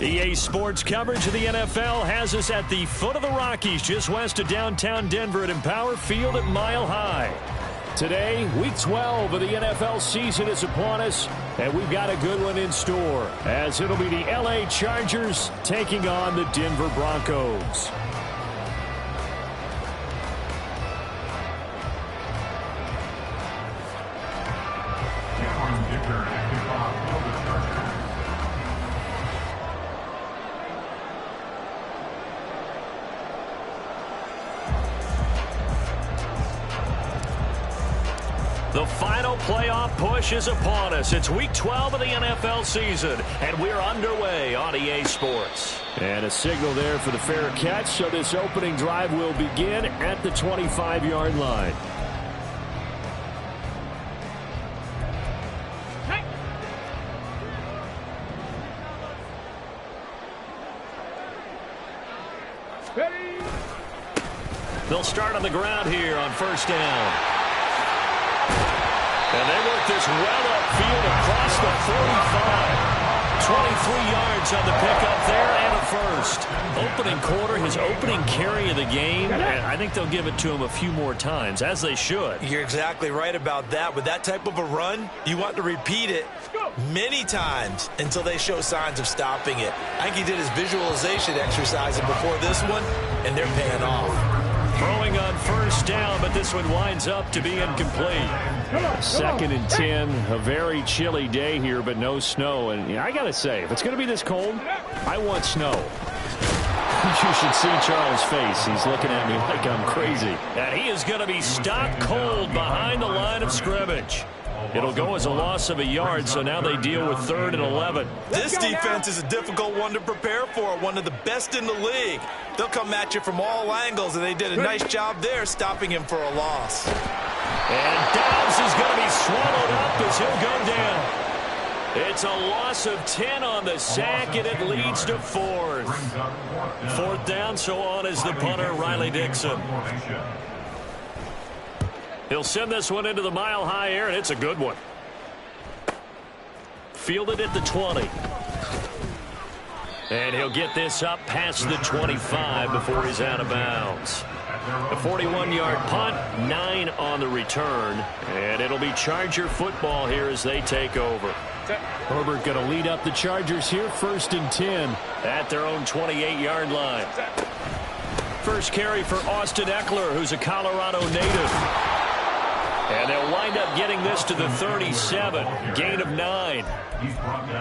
EA Sports coverage of the NFL has us at the foot of the Rockies, just west of downtown Denver at Empower Field at Mile High. Today, Week 12 of the NFL season is upon us, and we've got a good one in store, as it'll be the LA Chargers taking on the Denver Broncos. The final playoff push is upon us. It's Week 12 of the NFL season, and we're underway on EA Sports. And a signal there for the fair catch, so this opening drive will begin at the 25-yard line. They'll start on the ground here on first down. And they work this well upfield across the 45. 23 yards on the pickup there and a first. Opening quarter, his opening carry of the game, and I think they'll give it to him a few more times, as they should. You're exactly right about that. With that type of a run, you want to repeat it many times until they show signs of stopping it. I think he did his visualization exercise before this one, and they're paying off. Throwing on first down, but this one winds up to be incomplete. 2nd and 10, a very chilly day here, but no snow. And I got to say, if it's going to be this cold, I want snow. You should see Charles' face. He's looking at me like I'm crazy. And he is going to be stopped cold behind the line of scrimmage. It'll go as a loss of a yard, so now they deal with 3rd and 11. This defense is a difficult one to prepare for, one of the best in the league. They'll come at you from all angles, and they did a nice job there stopping him for a loss. And Dobbs is going to be swallowed up as he'll go down. It's a loss of 10 on the sack, and it leads to 4th. 4th down, so on is the punter, Riley Dixon. He'll send this one into the mile-high air, and it's a good one. Fielded at the 20. And he'll get this up past the 25 before he's out of bounds. A 41-yard punt, 9 on the return. And it'll be Charger football here as they take over. Herbert going to lead up the Chargers here, 1st and 10 at their own 28-yard line. First carry for Austin Eckler, who's a Colorado native. And they'll wind up getting this to the 37. Gain of 9.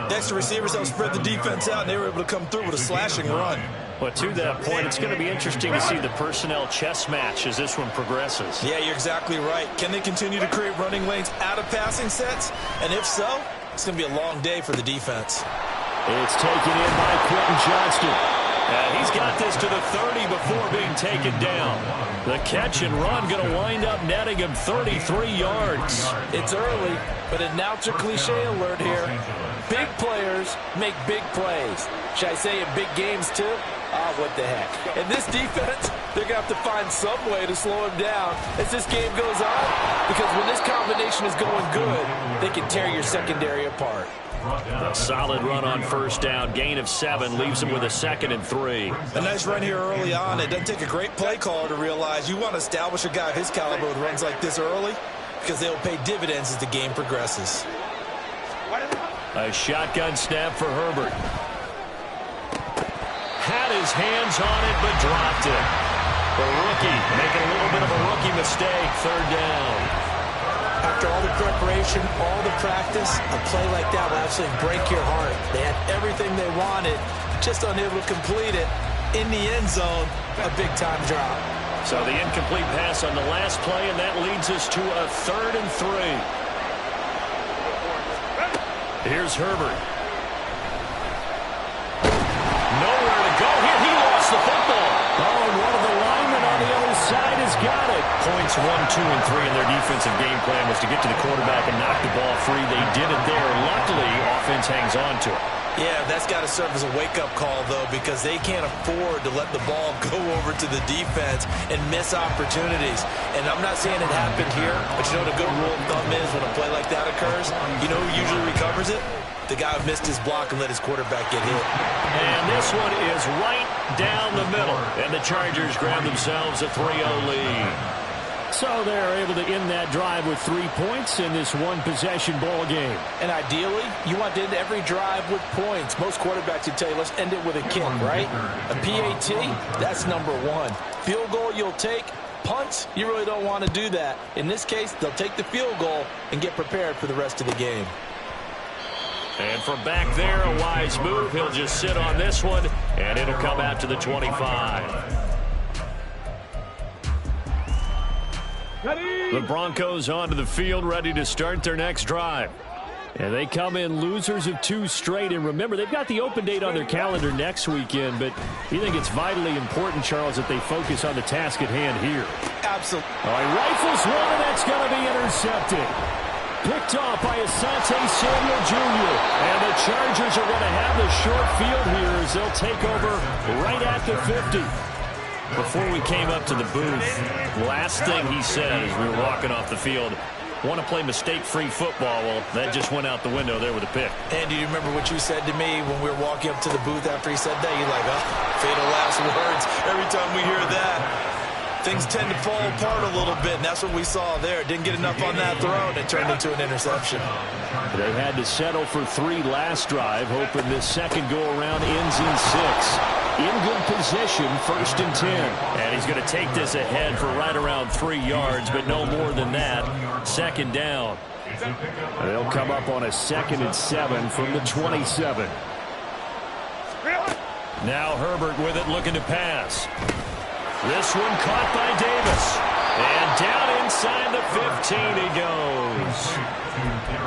Next, the receivers helped spread the defense out, and they were able to come through with a slashing run. But to that point, it's going to be interesting to see the personnel chess match as this one progresses. Yeah, you're exactly right. Can they continue to create running lanes out of passing sets? And if so, it's going to be a long day for the defense. It's taken in by Quentin Johnston. And he's got this to the 30 before being taken down. The catch and run going to wind up netting him 33 yards. It's early, but announcer cliche alert here. Big players make big plays. Should I say in big games too? What the heck. In this defense, they're going to have to find some way to slow him down as this game goes on. Because when this combination is going good, they can tear your secondary apart. A solid run on first down. Gain of 7 leaves him with a 2nd and 3. A nice run here early on. It doesn't take a great play caller to realize you want to establish a guy of his caliber with runs like this early because they'll pay dividends as the game progresses. A shotgun snap for Herbert. Had his hands on it but dropped it. The rookie making a little bit of a rookie mistake. 3rd down. After all the preparation, all the practice, a play like that will absolutely break your heart. They had everything they wanted, just unable to complete it. In the end zone, a big-time drop. So the incomplete pass on the last play, and that leads us to a 3rd and 3. Here's Herbert. Nowhere to go here. He lost the football. Oh, and one of the linemen on the other side has got it. Points 1, 2, and 3 in their defensive game plan was to get to the quarterback and knock the ball free. They did it there. Luckily, offense hangs on to it. Yeah, that's got to serve as a wake-up call, though, because they can't afford to let the ball go over to the defense and miss opportunities. And I'm not saying it happened here, but you know what a good rule of thumb is when a play like that occurs? You know who usually recovers it? the guy who missed his block and let his quarterback get hit. And this one is right down the middle. And the Chargers grab themselves a 3-0 lead. So they're able to end that drive with 3 points in this one-possession ball game. And ideally, you want to end every drive with points. Most quarterbacks would tell you, let's end it with a kick, right? A PAT, that's number one. Field goal you'll take. Punts, you really don't want to do that. In this case, they'll take the field goal and get prepared for the rest of the game. And from back there, a wise move. He'll just sit on this one, and it'll come out to the 25. The Broncos onto the field, ready to start their next drive. And they come in losers of 2 straight. And remember, they've got the open date on their calendar next weekend. But you think it's vitally important, Charles, that they focus on the task at hand here? Absolutely. He rifles one, and that's going to be intercepted. Picked off by Asante Samuel Jr. And the Chargers are going to have the short field here as they'll take over right at the 50. Before we came up to the booth, last thing he said as we were walking off the field, want to play mistake-free football. Well, that just went out the window there with a pick. And do you remember what you said to me when we were walking up to the booth after he said that? You're like, oh, fatal last words. Every time we hear that, things tend to fall apart a little bit, and that's what we saw there. Didn't get enough on that throw, and it turned into an interception. They had to settle for 3 last drive, hoping this second go-around ends in 6. In good position, 1st and 10. And he's going to take this ahead for right around 3 yards, but no more than that. 2nd down. They'll come up on a 2nd and 7 from the 27. Now Herbert with it, looking to pass. This one caught by Davis. And down inside the 15 he goes.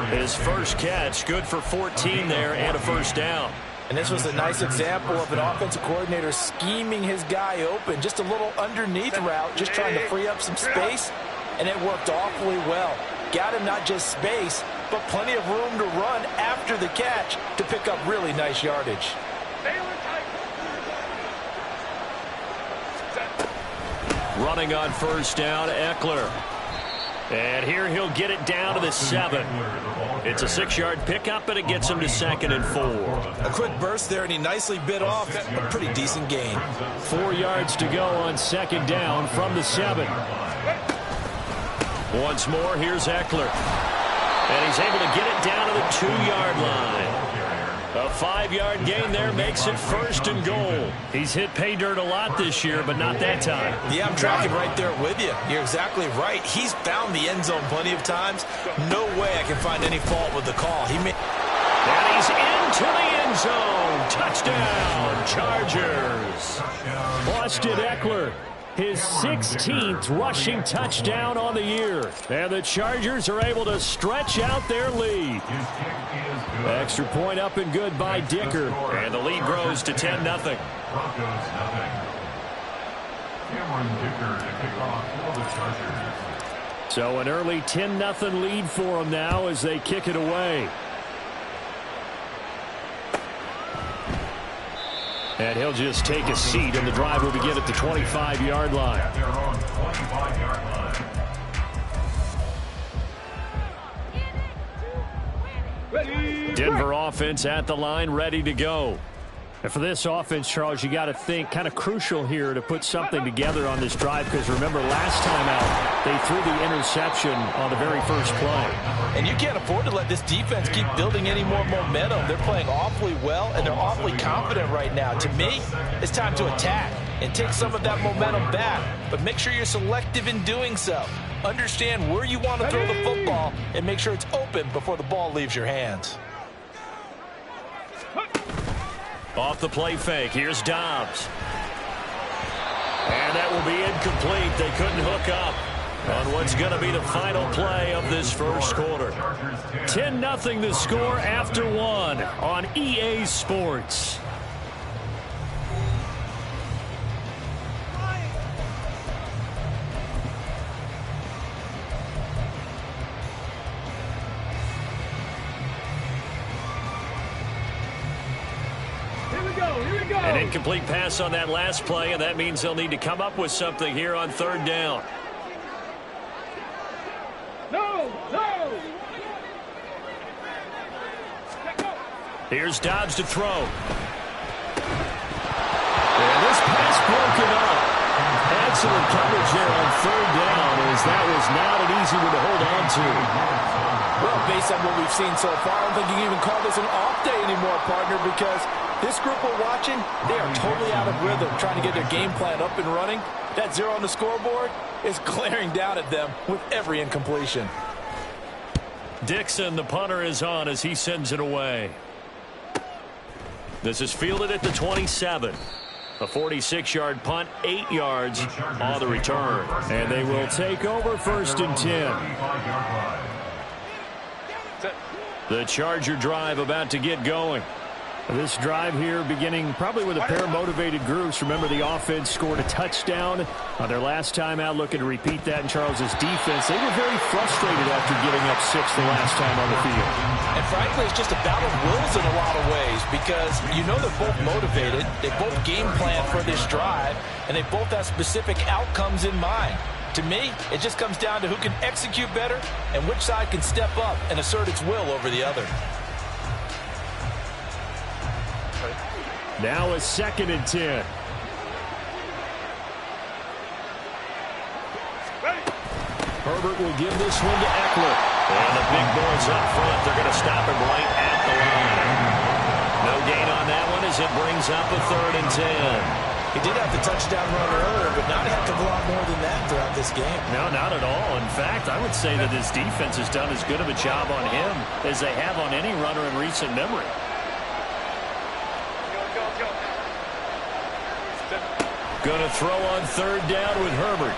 His first catch, good for 14 there and a 1st down. And this was a nice example of an offensive coordinator scheming his guy open. Just a little underneath route, just trying to free up some space, and it worked awfully well. Got him not just space, but plenty of room to run after the catch to pick up really nice yardage. Running on 1st down, Eckler. And here he'll get it down to the 7. It's a 6-yard pickup, and it gets him to 2nd and 4. A quick burst there, and he nicely bit off a pretty decent gain. 4 yards to go on 2nd down from the 7. Once more, here's Eckler. And he's able to get it down to the 2-yard line. A 5-yard gain there makes it 1st and goal. He's hit pay dirt a lot this year, but not that time. Yeah, I'm tracking right there with you. You're exactly right. He's found the end zone plenty of times. No way I can find any fault with the call. And he's into the end zone. Touchdown, Chargers. Austin Eckler, his 16th rushing touchdown on the year. And the Chargers are able to stretch out their lead. Extra point up and good by Dicker. And the lead grows to 10-0. So an early 10-0 lead for them now as they kick it away. And he'll just take a seat, and the drive will begin at the 25-yard line. Denver offense at the line, ready to go. And for this offense, Charles, you got to think kind of crucial here to put something together on this drive, because remember last time out they threw the interception on the very first play. And you can't afford to let this defense keep building any more momentum. They're playing awfully well, and they're awfully confident right now. To me, it's time to attack and take some of that momentum back, but make sure you're selective in doing so. Understand where you want to throw the football and make sure it's open before the ball leaves your hands. Off the play fake, here's Dobbs. And that will be incomplete. They couldn't hook up on what's going to be the final play of this first quarter. 10-0 the score after 1 on EA Sports. An incomplete pass on that last play, and that means they'll need to come up with something here on 3rd down. Here's Dobbs to throw. And this pass broken up. Excellent coverage there on third down, as that was not an easy one to hold on to. Well, based on what we've seen so far, I don't think you can even call this an off day anymore, partner, because this group we're watching, they are totally out of rhythm, trying to get their game plan up and running. That 0 on the scoreboard is glaring down at them with every incompletion. Dixon, the punter, is on as he sends it away. This is fielded at the 27. A 46-yard punt, 8 yards on the return. And they will take over 1st and 10. The Charger drive about to get going. This drive here beginning probably with a pair of motivated groups. Remember, the offense scored a touchdown on their last time out, looking to repeat that in Charles's defense. They were very frustrated after giving up 6 the last time on the field. And frankly, it's just a battle of wills in a lot of ways, because you know they're both motivated. They both game plan for this drive, and they both have specific outcomes in mind. To me, it just comes down to who can execute better and which side can step up and assert its will over the other. Now a 2nd and 10. Herbert will give this one to Eckler. And the big boys up front, they're going to stop him right at the line. No gain on that one as it brings up a 3rd and 10. He did have the touchdown run earlier, but not a heck of a lot more than that throughout this game. No, not at all. In fact, I would say that his defense has done as good of a job on him as they have on any runner in recent memory. Going to throw on 3rd down with Herbert.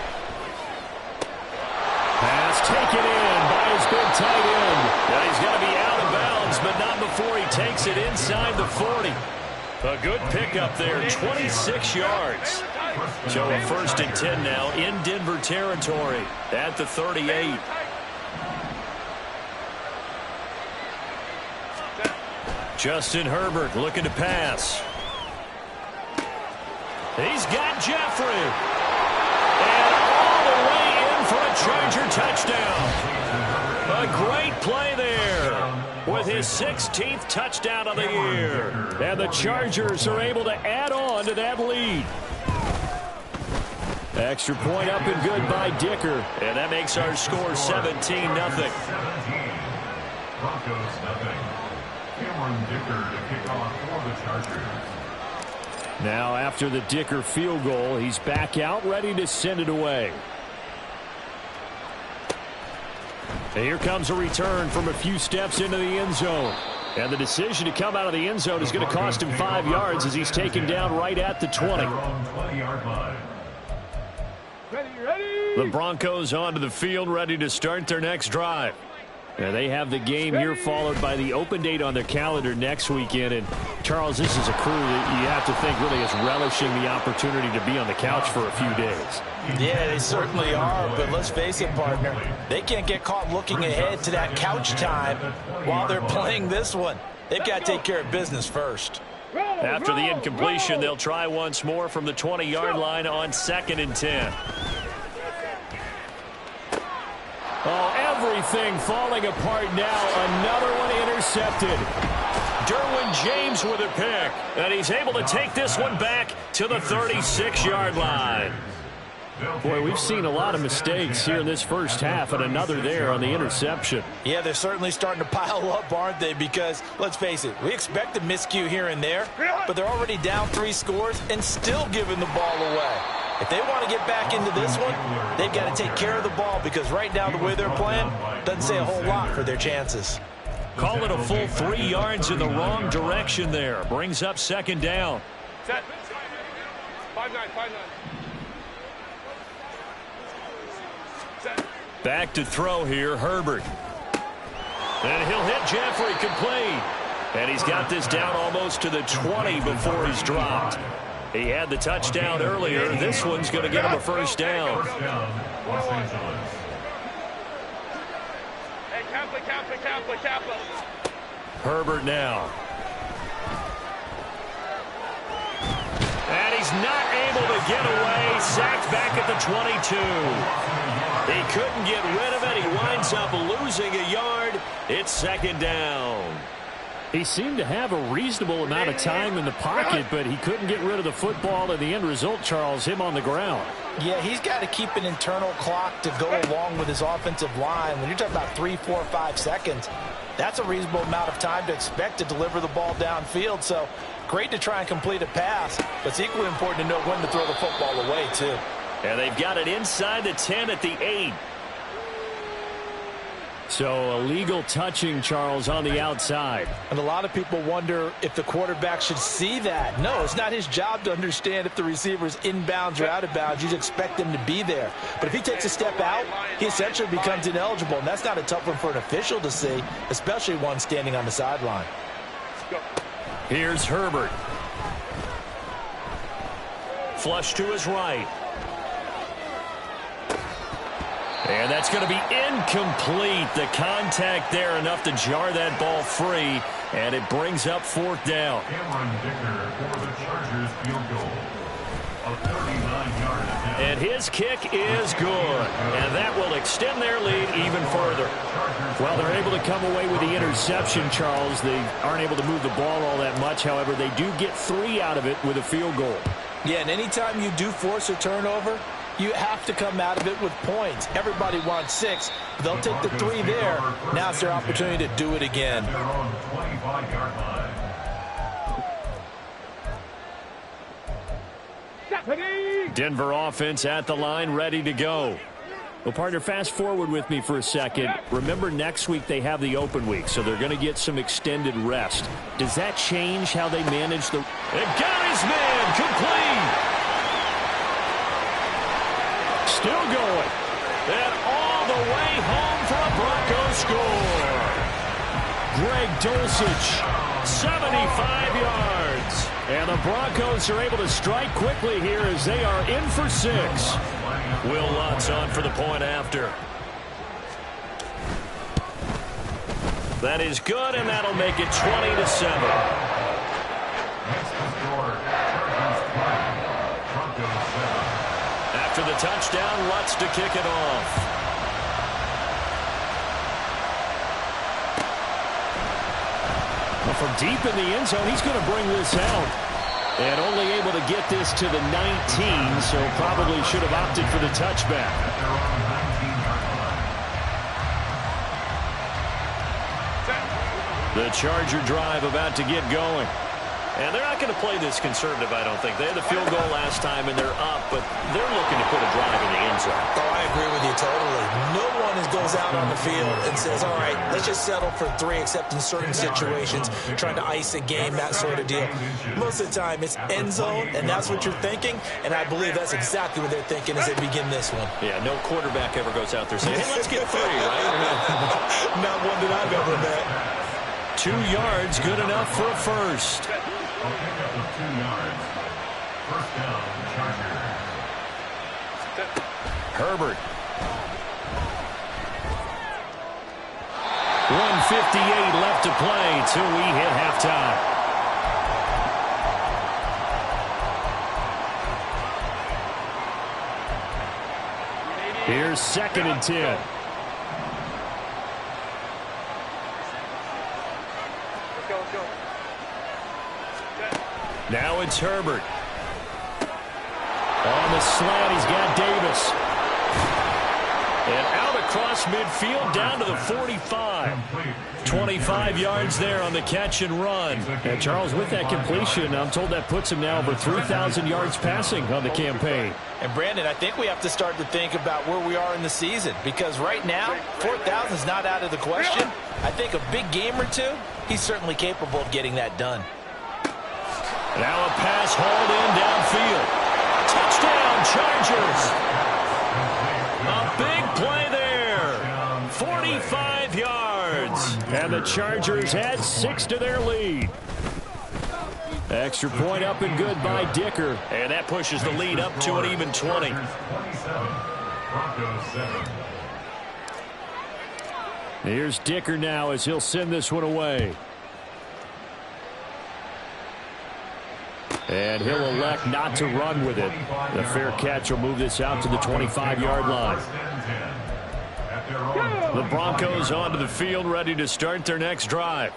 Pass taken in by his big tight end. Now he's going to be out of bounds, but not before he takes it inside the 40. A good pickup there, 26 yards. So a 1st and 10 now in Denver territory at the 38. Justin Herbert looking to pass. He's got Jeffrey. And all the way in for a Charger touchdown. A great play there with his 16th touchdown of the year. And the Chargers are able to add on to that lead. Extra point up and good by Dicker. And that makes our score 17-0. Broncos nothing. Cameron Dicker to kick off for the Chargers. Now after the Dicker field goal, he's back out ready to send it away. And here comes a return from a few steps into the end zone. And the decision to come out of the end zone is going to cost him 5 yards as he's taken down right at the 20. The Broncos onto the field ready to start their next drive. And they have the game here followed by the open date on their calendar next weekend. And, Charles, this is a crew that you have to think really is relishing the opportunity to be on the couch for a few days. Yeah, they certainly are, but let's face it, partner. They can't get caught looking ahead to that couch time while they're playing this one. They've got to take care of business first. After the incompletion, they'll try once more from the 20-yard line on 2nd and 10. Oh, everything falling apart now. Another one intercepted. Derwin James with a pick. And he's able to take this one back to the 36-yard line. Boy, we've seen a lot of mistakes here in this first half, and another there on the interception. Yeah, they're certainly starting to pile up, aren't they? Because, let's face it, we expect a miscue here and there, but they're already down 3 scores and still giving the ball away. If they want to get back into this one, they've got to take care of the ball, because right now the way they're playing doesn't say a whole lot for their chances. Call it a full 3 yards in the wrong direction there. Brings up 2nd down. Set. 5-9, 5-9. Back to throw here, Herbert. And he'll hit Jeffrey complete. And he's got this down almost to the 20 before he's dropped. He had the touchdown earlier. This one's going to get him a 1st down. Hey, Kaplan. Herbert now. And he's not able to get away. Sacked back at the 22. He couldn't get rid of it. He winds up losing a yard. It's 2nd down. He seemed to have a reasonable amount of time in the pocket, but he couldn't get rid of the football, and the end result, Charles, him on the ground. Yeah, he's got to keep an internal clock to go along with his offensive line. When you're talking about 3, 4, 5 seconds, that's a reasonable amount of time to expect to deliver the ball downfield. So great to try and complete a pass, but it's equally important to know when to throw the football away, too. And they've got it inside the 10 at the 8. So illegal touching, Charles, on the outside. And a lot of people wonder if the quarterback should see that. No, it's not his job to understand if the receiver is inbounds or out of bounds. You expect him to be there. But if he takes a step out, he essentially becomes ineligible. And that's not a tough one for an official to see, especially one standing on the sideline. Here's Herbert. Flush to his right. And that's going to be incomplete. The contact there enough to jar that ball free, and it brings up 4th down. Cameron Dicker for the Chargers field goal. A 39-yard attempt. And his kick is good, and that will extend their lead even further. Well, they're able to come away with the interception, Charles. They aren't able to move the ball all that much. However, they do get 3 out of it with a field goal. Yeah, and anytime you do force a turnover, you have to come out of it with points. Everybody wants 6. But they'll take the 3 there. Now it's their opportunity to do it again. They're on the 25-yard line. Denver offense at the line, ready to go. Well, partner, fast forward with me for a second. Remember, next week they have the open week, so they're going to get some extended rest. Does that change how they manage the... And got his man complete. Still going. And all the way home for a Broncos score. Greg Dulcich, 75 yards. And the Broncos are able to strike quickly here as they are in for 6. Will Lutz on for the point after. That is good, and that'll make it 20-7. Next to score, Chargers 20, Broncos 7. After the touchdown, Lutz to kick it off. Well, from deep in the end zone, he's going to bring this out. And only able to get this to the 19, so probably should have opted for the touchback. They're on the 19-yard line. The Charger drive about to get going. And they're not going to play this conservative, I don't think. They had the field goal last time, and they're up, but they're looking to put a drive in the end zone. Oh, I agree with you totally. No one goes out on the field and says, all right, let's just settle for 3, except in certain situations, trying to ice a game, that sort of deal. Most of the time, it's end zone, and that's what you're thinking, and I believe that's exactly what they're thinking as they begin this one. Yeah, no quarterback ever goes out there saying, hey, let's get 3, right? Not one that I've ever met. 2 yards, good enough for a first. A pickup of 2 yards. First down, Chargers. Herbert. 1:58 left to play till we hit halftime. Here's 2nd and 10. Now it's Herbert. On the slant, he's got Davis. And out across midfield down to the 45. 25 yards there on the catch and run. And Charles, with that completion, I'm told that puts him now over 3,000 yards passing on the campaign. And Brandon, I think we have to start to think about where we are in the season, because right now 4,000 is not out of the question. I think a big game or 2, he's certainly capable of getting that done. Now a pass hauled in, downfield. Touchdown, Chargers. A big play there. 45 yards. And the Chargers add 6 to their lead. Extra point up and good by Dicker. And that pushes the lead up to an even 20. Here's Dicker now as he'll send this one away. And he'll elect not to run with it. The fair catch will move this out to the 25-yard line. The Broncos onto the field, ready to start their next drive.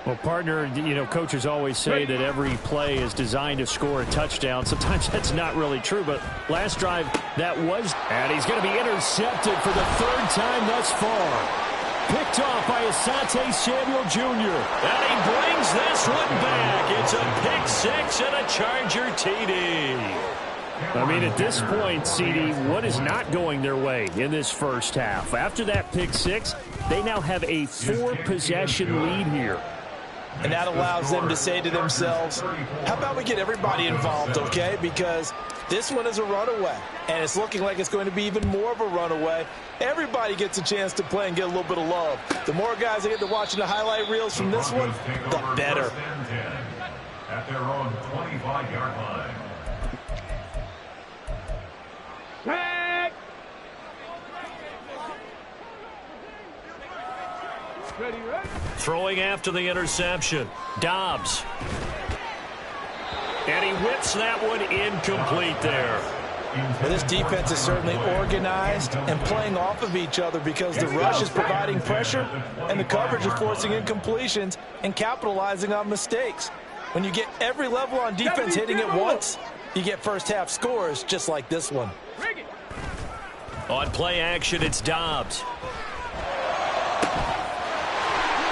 Well, partner, you know, coaches always say that every play is designed to score a touchdown. Sometimes that's not really true, but last drive that was. And he's going to be intercepted for the third time thus far. Picked off by Asante Samuel Jr. And he brings this one back. It's a pick six and a Charger TD. I mean, at this point, CD, what is not going their way in this first half? After that pick six, they now have a 4-possession lead here. And that allows them to say to themselves, how about we get everybody involved, okay? Because this one is a runaway, and it's looking like it's going to be even more of a runaway. Everybody gets a chance to play and get a little bit of love. The more guys that get to watching the highlight reels from this one, the better. At their own 25-yard line. Throwing after the interception. Dobbs. And he whips that one incomplete there. Well, this defense is certainly organized and playing off of each other because the rush is providing pressure and the coverage is forcing incompletions and capitalizing on mistakes. When you get every level on defense hitting at once, you get first-half scores just like this one. On play action, it's Dobbs.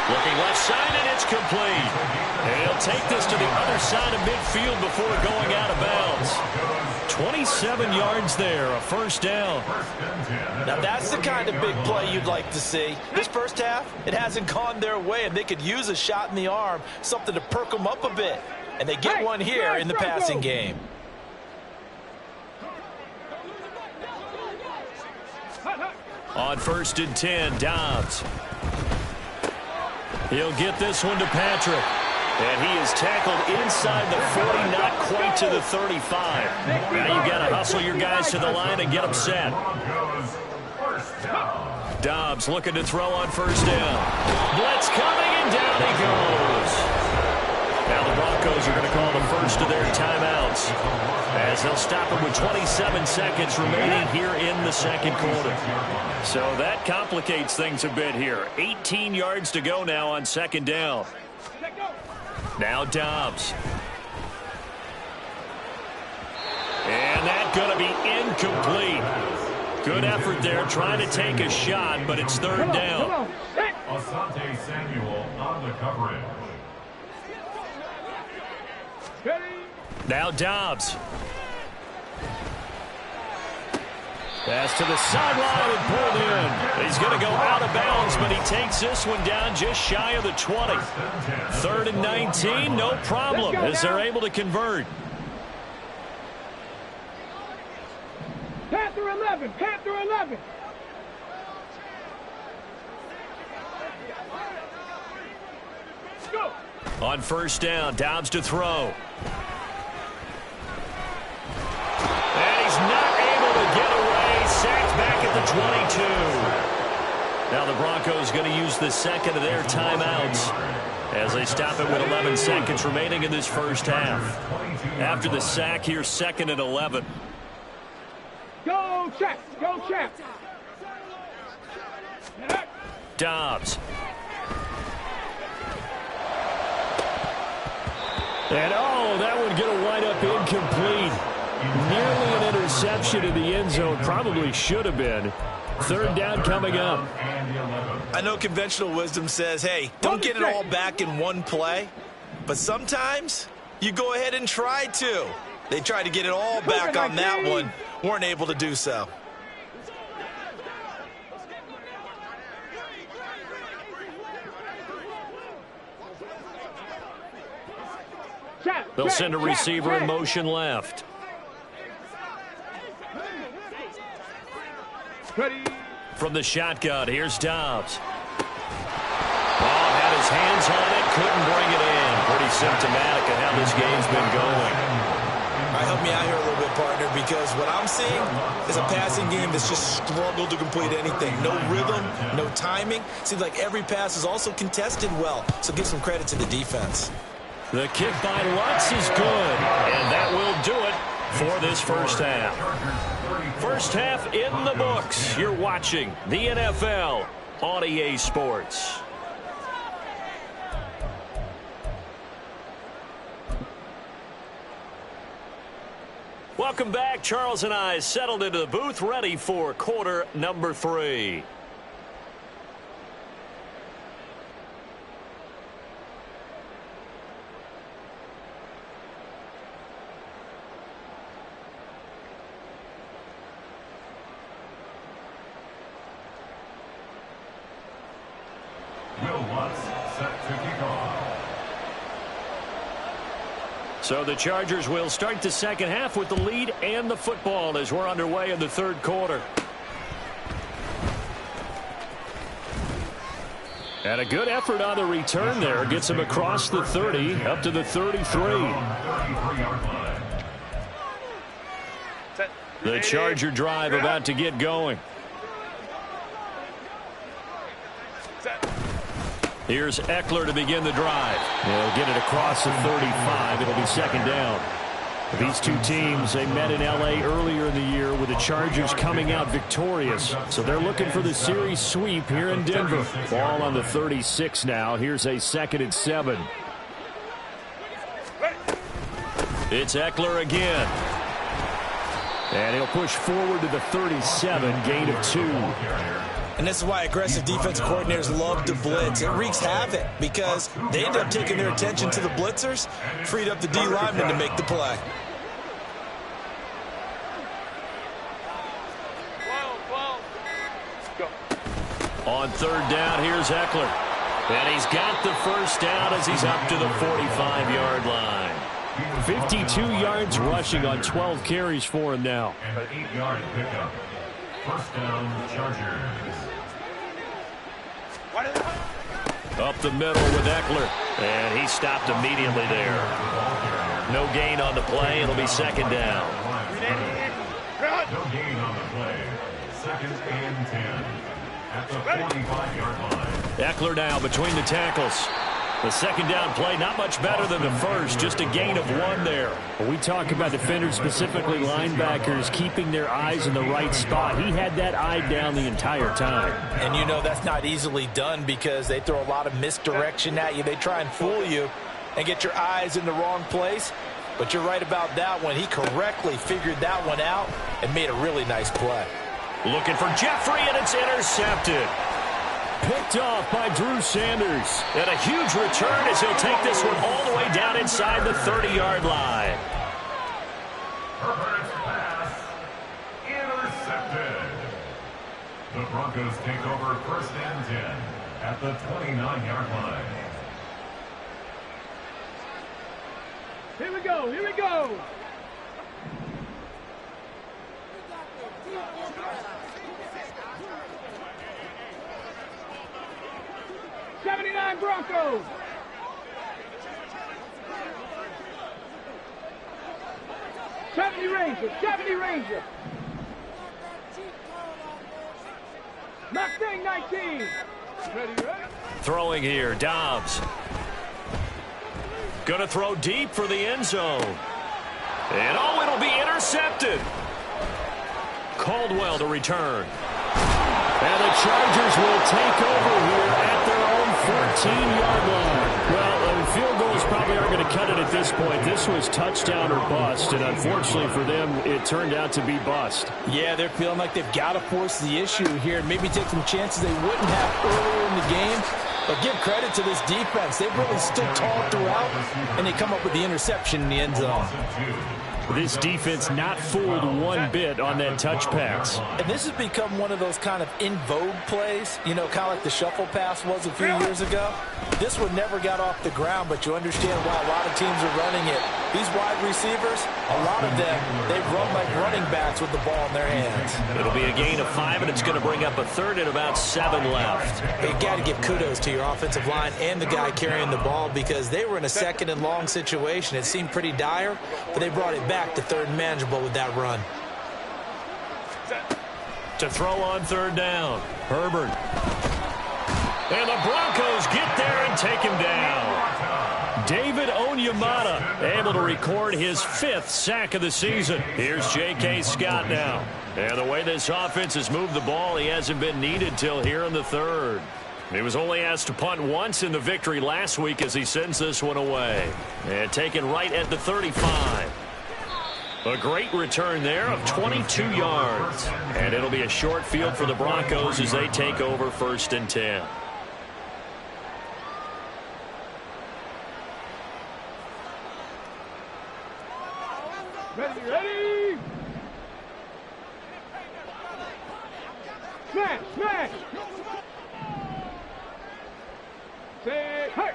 Looking left side, and it's complete. And he'll take this to the other side of midfield before going out of bounds. 27 yards there, a first down. Now, that's the kind of big play you'd like to see. This first half, it hasn't gone their way, and they could use a shot in the arm, something to perk them up a bit. And they get one here in the passing game. On 1st and 10, Dobbs. He'll get this one to Patrick. And he is tackled inside the 40, not quite to the 35. Now you've got to hustle your guys to the line and get them set. Dobbs looking to throw on first down. Blitz coming, and down he goes. Now the Broncos are going to call the first of their timeouts as they'll stop him with 27 seconds remaining here in the second quarter. So that complicates things a bit here. 18 yards to go now on second down. Now Dobbs. And that's going to be incomplete. Good effort there trying to take a shot, but it's third down. Asante Samuel on the coverage. Now Dobbs. Pass to the sideline and pulled in. He's going to go out of bounds, but he takes this one down just shy of the 20. 3rd and 19, no problem, as they're able to convert. Panther 11, Panther 11. Go. On first down, Dobbs to throw. And he's not able to get away. Sacked back at the 22. Now the Broncos going to use the second of their timeouts as they stop it with 11 seconds remaining in this first half. After the sack, here's 2nd and 11. Go, Champ. Go, Champ. Dobbs. And, oh, that would get a wind up incomplete. Nearly an interception in the end zone. Probably should have been. 3rd down coming up. I know conventional wisdom says, hey, don't get it all back in one play. But sometimes you go ahead and try to. They tried to get it all back on that one. Weren't able to do so. They'll send a receiver in motion left. From the shotgun, here's Dobbs. Oh, had his hands on it, couldn't bring it in. Pretty symptomatic of how this game's been going. All right, help me out here a little bit, partner, because what I'm seeing is a passing game that's just struggled to complete anything. No rhythm, no timing. Seems like every pass is also contested well, so give some credit to the defense. The kick by Lutz is good, and that will do it for this first half. First half in the books. You're watching the NFL on EA Sports. Welcome back. Charles and I settled into the booth, ready for quarter number 3. Will Lutz set to kick off. So the Chargers will start the second half with the lead and the football as we're underway in the third quarter. And a good effort on the return there. Gets him across the 30, up to the 33. The Charger drive about to get going. Here's Eckler to begin the drive. They'll get it across the 35. It'll be second down. These two teams, they met in L.A. earlier in the year with the Chargers coming out victorious. So they're looking for the series sweep here in Denver. Ball on the 36 now. Here's a 2nd and 7. It's Eckler again. And he'll push forward to the 37, gain of 2. And this is why aggressive defensive coordinators love to blitz. It wreaks havoc because they end up taking their attention to the blitzers, freed up the D lineman to make the play. On third down, here's Eckler. And he's got the first down as he's up to the 45-yard line. 52 yards rushing on 12 carries for him now. And an 8-yard pickup. First down, Chargers. Up the middle with Eckler. And he stopped immediately there. No gain on the play. It'll be second down. No gain on the play. 2nd and 10. At the 45-yard line. Eckler now between the tackles. The second down play, not much better than the first, just a gain of 1 there. When we talk about defenders, specifically linebackers, keeping their eyes in the right spot. He had that eye down the entire time. And you know that's not easily done because they throw a lot of misdirection at you. They try and fool you and get your eyes in the wrong place. But you're right about that one. He correctly figured that one out and made a really nice play. Looking for Jeffrey, and it's intercepted. Picked off by Drew Sanders. And a huge return as he'll take this one all the way down inside the 30-yard line. Herbert's pass intercepted. The Broncos take over 1st and 10 at the 29-yard line. Here we go. Here we go. '79 Broncos. '70 Rangers. '70 Rangers. Mustang 19. Ready? Throwing here, Dobbs. Going to throw deep for the end zone. And oh, it'll be intercepted. Caldwell to return. And the Chargers will take over here at their own 14-yard line. Well, field goals probably aren't going to cut it at this point. This was touchdown or bust, and unfortunately for them, it turned out to be bust. Yeah, they're feeling like they've got to force the issue here and maybe take some chances they wouldn't have earlier in the game. But give credit to this defense. They've really stood tall throughout, and they come up with the interception in the end zone. This defense not fooled one bit on that touch pass. And this has become one of those kind of in vogue plays, you know, kind of like the shuffle pass was a few years ago. This one never got off the ground, but you understand why a lot of teams are running it. These wide receivers, a lot of them, they run like running backs with the ball in their hands. It'll be a gain of 5, and it's going to bring up a third and about 7 left. You got to give kudos to your offensive line and the guy carrying the ball because they were in a second and long situation. It seemed pretty dire, but they brought it back to third and manageable with that run. To throw on third down, Herbert. And the Broncos get there and take him down. David Onyemata able to record his 5th sack of the season. Here's J.K. Scott now. And the way this offense has moved the ball, he hasn't been needed till here in the third. He was only asked to punt once in the victory last week as he sends this one away. And taken right at the 35. A great return there of 22 yards. And it'll be a short field for the Broncos as they take over 1st and 10. Ready. Smash, smash. Say, hey.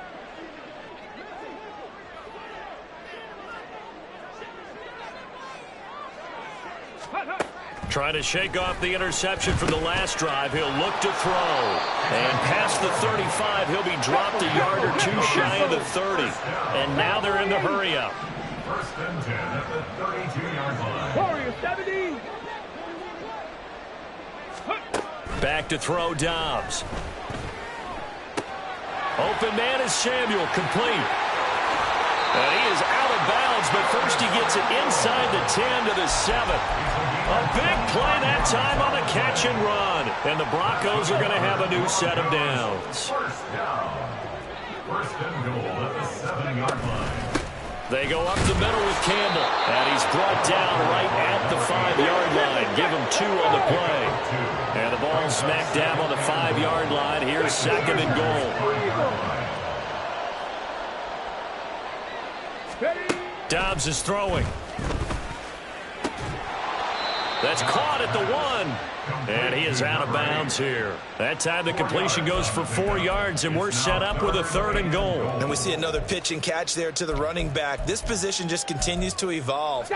Trying to shake off the interception from the last drive. He'll look to throw. And past the 35, he'll be dropped a yard or two shy of the 30. And now they're in the hurry-up. 1st and 10 at the 32-yard line. Warrior 70. Back to throw Dobbs. Open man is Samuel, complete. And he is out of bounds, but first he gets it inside the 10 to the 7. A big play that time on the catch and run. And the Broncos are going to have a new set of downs. 1st down. 1st and goal at the 7-yard line. They go up the middle with Campbell. And he's brought down right at the 5-yard line. Give him 2 on the play. And the ball smacked down on the 5-yard line. Here's 2nd and goal. Dobbs is throwing. That's caught at the 1. And he is out of bounds here. That time the completion goes for 4 yards, and we're set up with a 3rd and goal. And we see another pitch and catch there to the running back. This position just continues to evolve.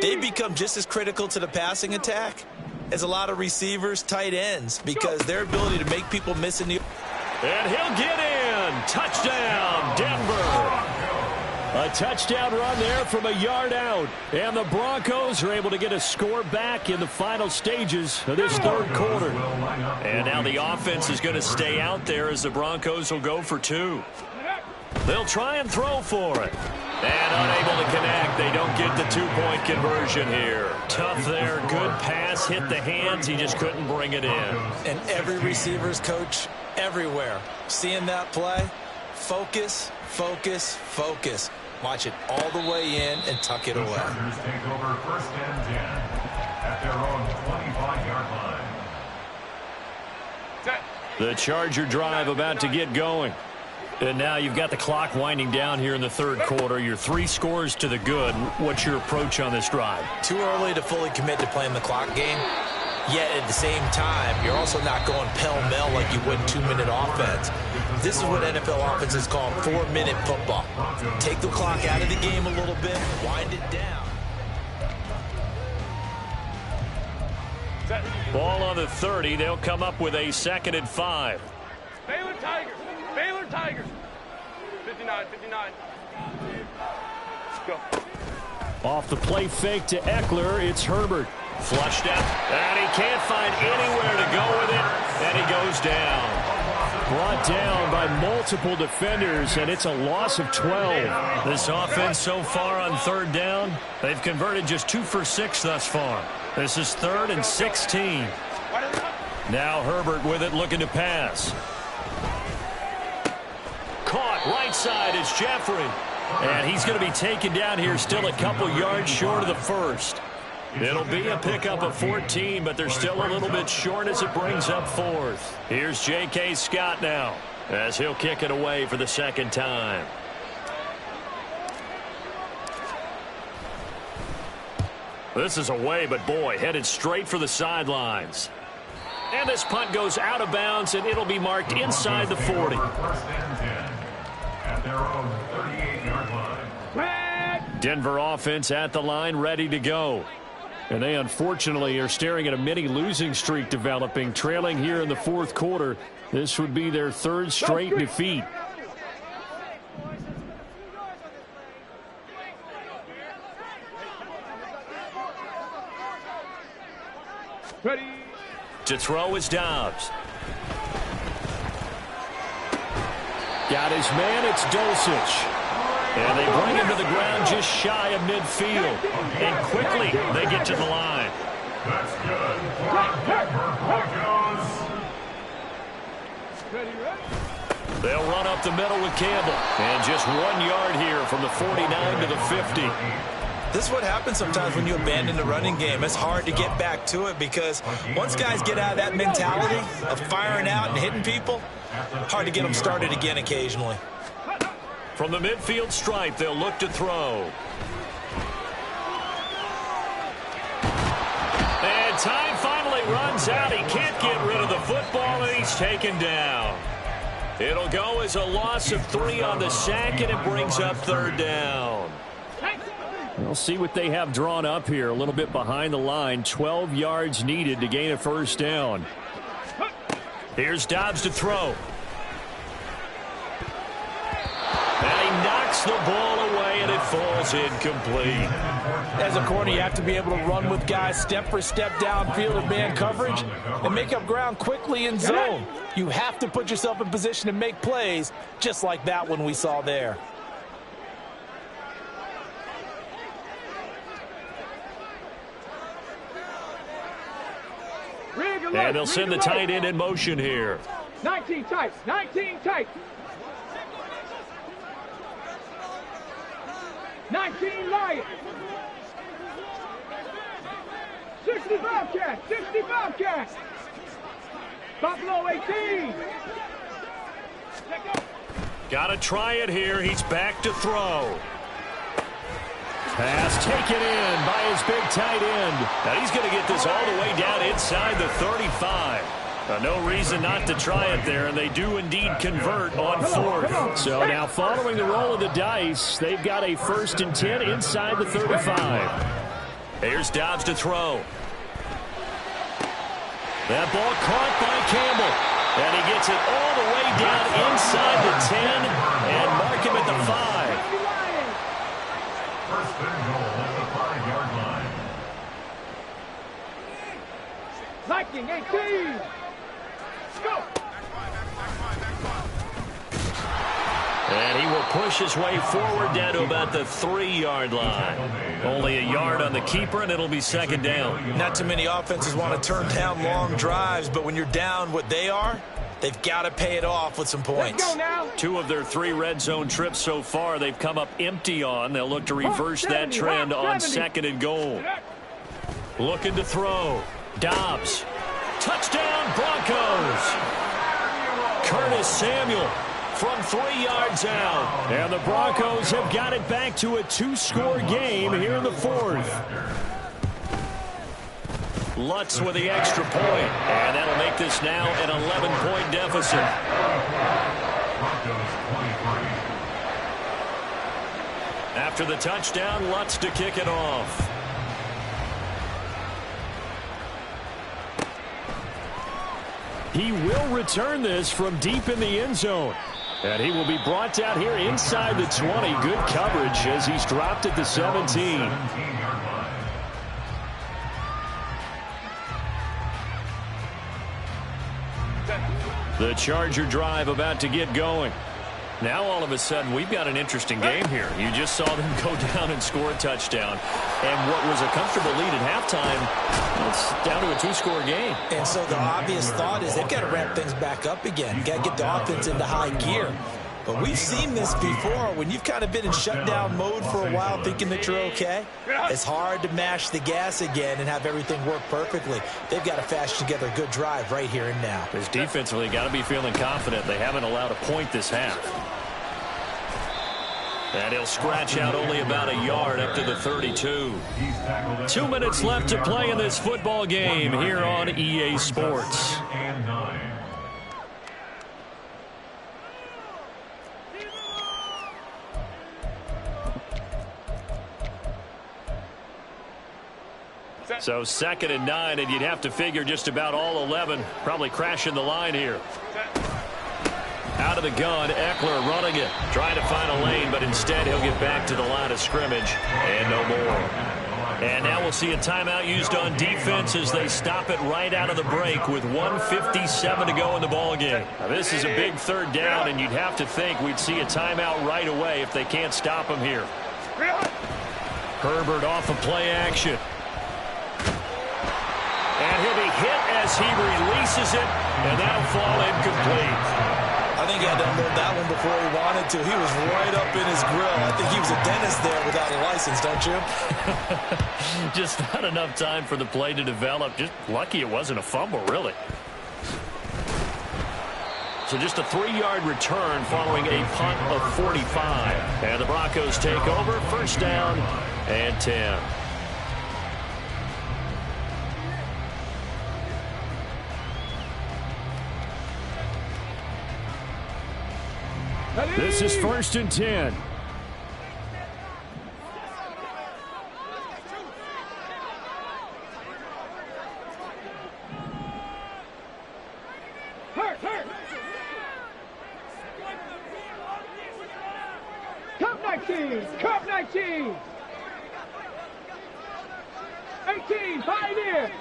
They become just as critical to the passing attack as a lot of receivers, tight ends, because their ability to make people miss in the... And he'll get in. Touchdown, Denver. A touchdown run there from a yard out. And the Broncos are able to get a score back in the final stages of this 3rd quarter. And now the offense is going to stay out there as the Broncos will go for 2. They'll try and throw for it. And unable to connect. They don't get the 2-point conversion here. Tough there. Good pass. Hit the hands. He just couldn't bring it in. And every receiver's coach everywhere. Seeing that play, focus, focus, focus. Watch it all the way in and tuck it away. The Chargers take over 1st and 10 at their own 25-yard line. The Charger drive about to get going. And now you've got the clock winding down here in the 3rd quarter. You're 3 scores to the good. What's your approach on this drive? Too early to fully commit to playing the clock game. Yet at the same time, you're also not going pell-mell like you would 2-minute offense. This is what NFL offenses call 4-minute football. Take the clock out of the game a little bit, wind it down. Ball on the 30. They'll come up with a 2nd and 5. Baylor Tigers. Baylor Tigers. 59, 59. Go. Off the play fake to Eckler, it's Herbert. Flushed out, and he can't find anywhere to go with it, and he goes down. Brought down by multiple defenders, and it's a loss of 12. This offense so far on 3rd down, they've converted just 2 for 6 thus far. This is 3rd and 16. Now Herbert with it, looking to pass. Caught right side is Jeffrey. And he's going to be taken down here, still a couple yards short of the 1st. It'll be a pickup of 14, but they're still a little bit short as it brings up 4th. Here's J.K. Scott now, as he'll kick it away for the 2nd time. This is away, but boy, headed straight for the sidelines. And this punt goes out of bounds, and it'll be marked inside the 40. 1st and 10 at their own 38-yard line. Denver offense at the line, ready to go. And they unfortunately are staring at a mini losing streak developing, trailing here in the 4th quarter. This would be their 3rd straight defeat. Ready. To throw is Dobbs. Got his man, it's Dulcich. And they bring him to the ground just shy of midfield. And quickly they get to the line. That's good for the Denver Broncos. Ready, ready. They'll run up the middle with Campbell. And just 1 yard here from the 49 to the 50. This is what happens sometimes when you abandon the running game. It's hard to get back to it because once guys get out of that mentality of firing out and hitting people, hard to get them started again occasionally. From the midfield stripe, they'll look to throw. And time finally runs out. He can't get rid of the football, and he's taken down. It'll go as a loss of 3 on the sack, and it brings up 3rd down. We'll see what they have drawn up here. A little bit behind the line. 12 yards needed to gain a 1st down. Here's Dobbs to throw. And he knocks the ball away, and it falls incomplete. As a corner, you have to be able to run with guys step for step downfield in man coverage and make up ground quickly in zone. You have to put yourself in position to make plays, just like that one we saw there. And they'll send the tight end in motion here. 19 tight. 19 tight. 19 Lions. 65 cats. 65 cats. Buffalo 18. Got to try it here. He's back to throw. Pass taken in by his big tight end. Now he's going to get this all the way down inside the 35. No reason not to try it there, and they do indeed convert on 4th. So now following the roll of the dice, they've got a 1st and 10 inside the 35. Here's Dobbs to throw. That ball caught by Campbell. And he gets it all the way down inside the 10 and mark him at the 5. First and goal at the 5-yard line. Viking 18. Go. And he will push his way forward down to about the 3-yard line. Only a yard on the keeper, and it'll be 2nd down. Not too many offenses want to turn down long drives, but when you're down what they are, they've got to pay it off with some points. Let's go now. 2 of their 3 red zone trips so far they've come up empty on. They'll look to reverse that trend on 2nd and goal. Looking to throw. Dobbs. Touchdown Broncos. Curtis Samuel from 3 yards out. And the Broncos have got it back to a 2-score game here in the 4th. Lutz with the extra point, and that'll make this now an 11-point deficit. After the touchdown, Lutz to kick it off. He will return this from deep in the end zone. And he will be brought down here inside the 20. Good coverage as he's dropped at the 17. The Charger drive about to get going. Now all of a sudden we've got an interesting game here. You just saw them go down and score a touchdown. And what was a comfortable lead at halftime, it's down to a 2-score game. And so the obvious thought is they've got to ramp things back up again. Got to get the offense into high gear. But we've seen this before. When you've kind of been in shutdown mode for a while thinking that you're okay, it's hard to mash the gas again and have everything work perfectly. They've got to fashion together a good drive right here and now. This defensively got to be feeling confident. They haven't allowed a point this half. And he'll scratch out only about a yard up to the 32. 2 minutes left to play in this football game here on EA Sports. So 2nd and 9, and you'd have to figure just about all 11 probably crashing the line here. Out of the gun, Eckler running it, trying to find a lane, but instead he'll get back to the line of scrimmage and no more. And now we'll see a timeout used on defense as they stop it right out of the break with 1:57 to go in the ballgame. Now this is a big 3rd down, and you'd have to think we'd see a timeout right away if they can't stop him here. Herbert off of play action. And he'll be hit as he releases it, and that'll fall incomplete. I think he had to unload that one before he wanted to. He was right up in his grill. I think he was a dentist there without a license, don't you? Just not enough time for the play to develop. Just lucky it wasn't a fumble, really. So just a 3-yard return following a punt of 45. And the Broncos take over, first down and 10. This is first and 10. Cup 19, Cup 19. 18, Pioneer.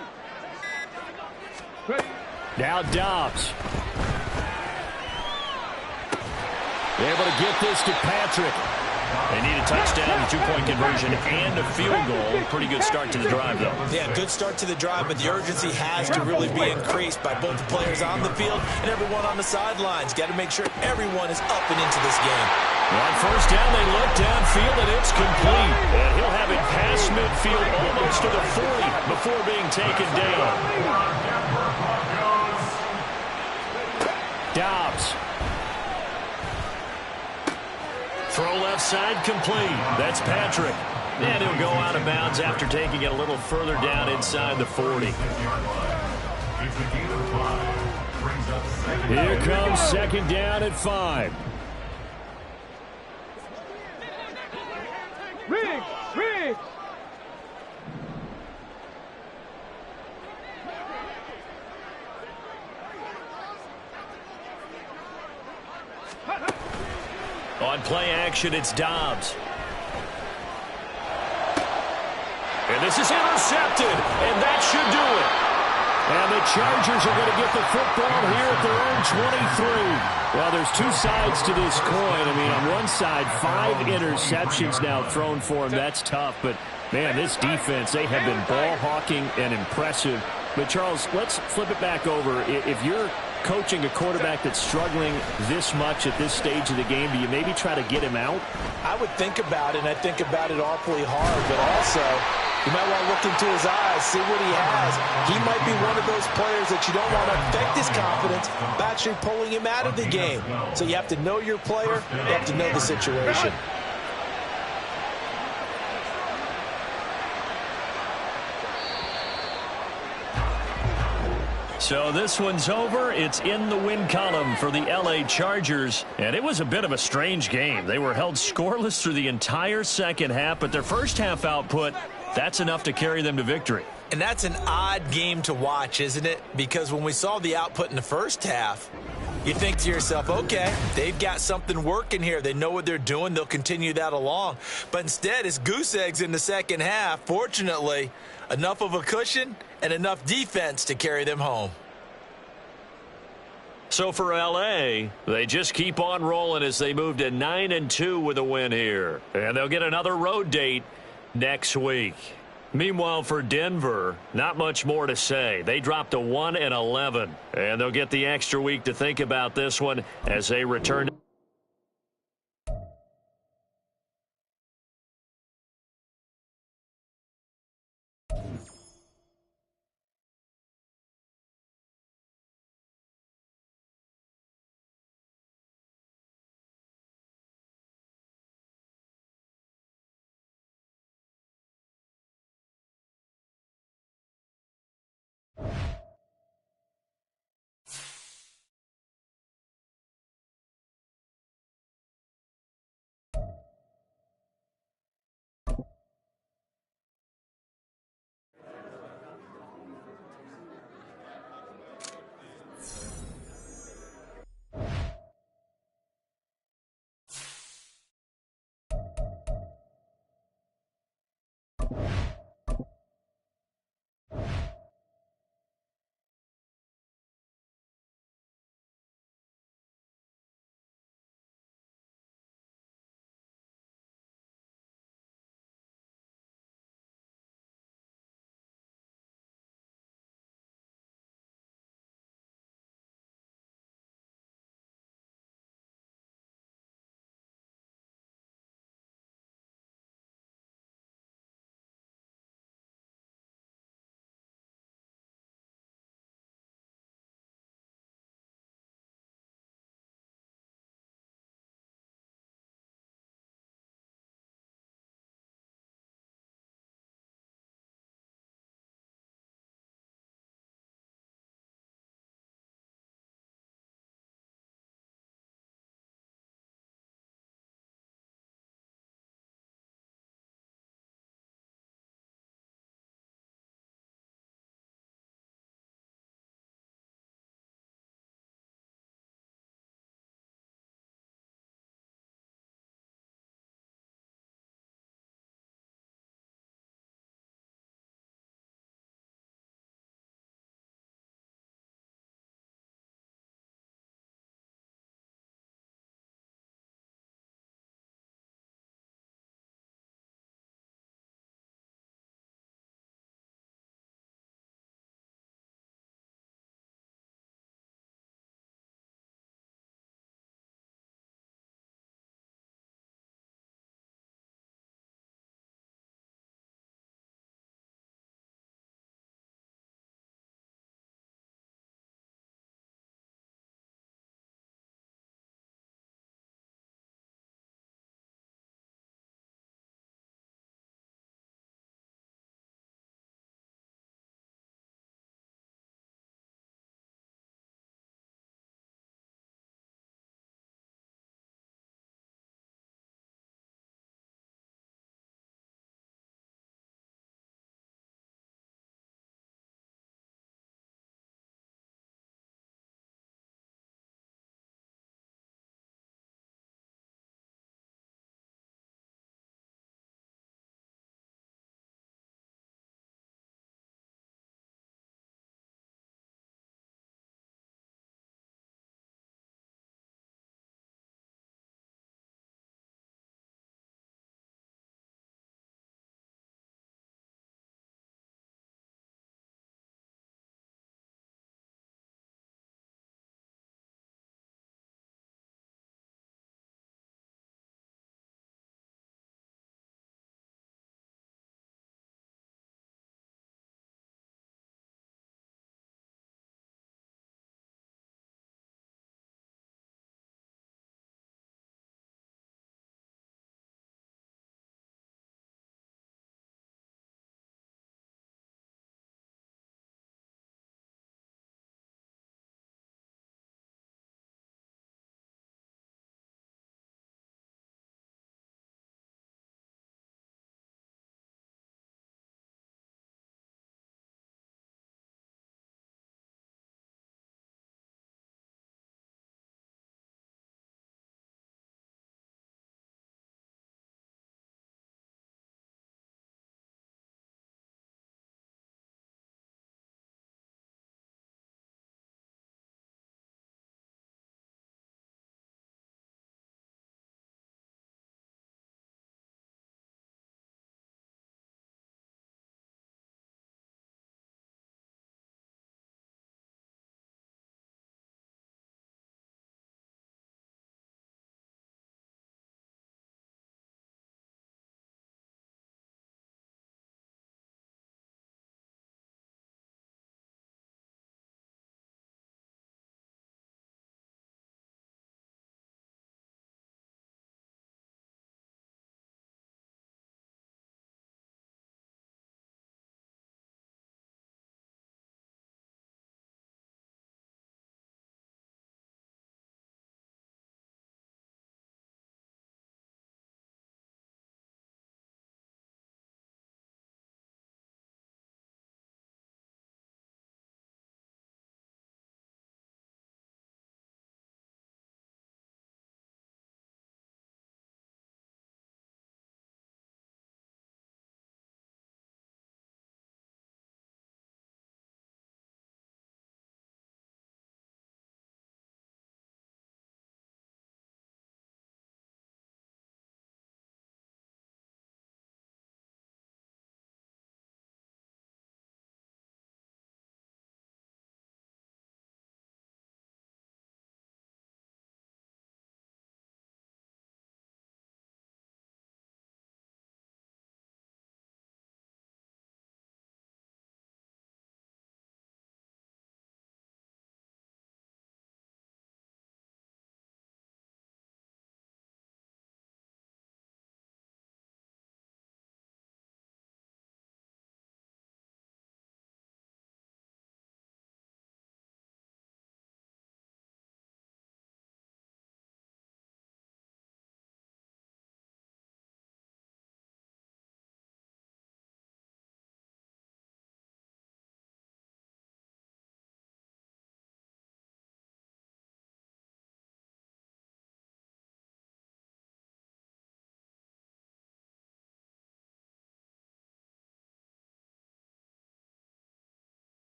Now Dobbs. Able to get this to Patrick. They need a touchdown, a 2-point conversion, and a field goal. Pretty good start to the drive, though. Yeah, good start to the drive, but the urgency has to really be increased by both the players on the field and everyone on the sidelines. Got to make sure everyone is up and into this game. On first down, they look downfield, and it's complete. And he'll have it past midfield almost to the 40 before being taken down. Dobbs. Throw left side complete. That's Patrick. And he'll go out of bounds after taking it a little further down inside the 40. Here comes second down at 5. Riggs, Riggs. On play action, it's Dobbs. And this is intercepted, and that should do it. And the Chargers are going to get the football here at their own 23. Well, there's two sides to this coin. I mean, on one side, 5 interceptions now thrown for him. That's tough. But, man, this defense, they have been ball hawking and impressive. But, Charles, let's flip it back over. If you're coaching a quarterback that's struggling this much at this stage of the game, do you maybe try to get him out? I would think about it, and I think about it awfully hard, but also you might want to look into his eyes, see what he has. He might be one of those players that you don't want to affect his confidence by actually pulling him out of the game. So you have to know your player, you have to know the situation. So this one's over. It's in the win column for the LA Chargers. And it was a bit of a strange game. They were held scoreless through the entire second half, but their first half output, that's enough to carry them to victory. And that's an odd game to watch, isn't it? Because when we saw the output in the first half, you think to yourself, okay, they've got something working here. They know what they're doing. They'll continue that along. But instead, it's goose eggs in the second half. Fortunately, enough of a cushion and enough defense to carry them home. So for LA, they just keep on rolling as they move to 9-2 with a win here. And they'll get another road date next week. Meanwhile, for Denver, not much more to say. They dropped to 1-11, and they'll get the extra week to think about this one as they return.